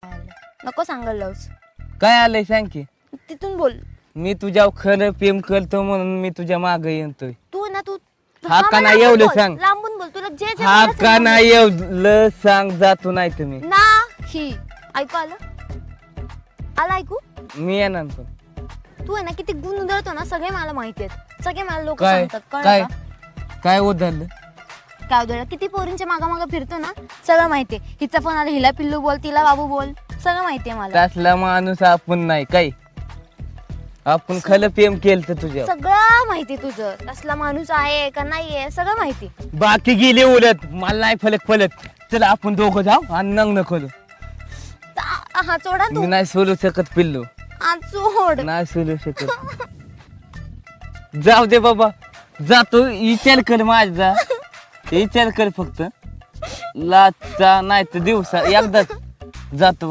नको सांगायला लावूस. काय आलंय सांग की. तिथून बोल. मी तुझ्या खरं प्रेम करतो म्हणून मी तुझ्या मागे येतोय. तू ना तू हा का मला नाही लांबून एवढं बोल, सांग. लांबून बोल. तुला जे जे हा बोलायचं का लांबून नाही एवढं सांग जातो नाही तुम्ही. बोल. नाही ऐकू आलं? आलं ऐकू? मी येणार पण. तू आहे ना किती गुण उधळतो ना सगळे मला माहिती आहेत. सगळे मला लोक काय सांगतात. कळलं काय का? काय उधळलं? काय उधळलं? किती पोरींच्या मागा फिरतो ना सगळं माहितीये. हिचा फोन आला, हिला पिल्लू बोल, तिला बाबू बोल, सगळं माहितीये मला. तसला माणूस आपण नाही काय. आपण खरं प्रेम केलं तुझ्या. सगळं माहिती तुझं. असला माणूस आहे का नाहीये सगळं माहिती. बाकी गेले उलट मला नाही फलत. चला आपण दोघं जाऊ आणि लग्न करू. हा चोडा तू. मी नाही सोडू शकत पिल्लू. हा चोड. नाही सोडू शकत. जाऊ दे बाबा. जातो विचार कर माझा. विचार कर फक्त. लाचा नाही तर दिवसा एकदाच जातो.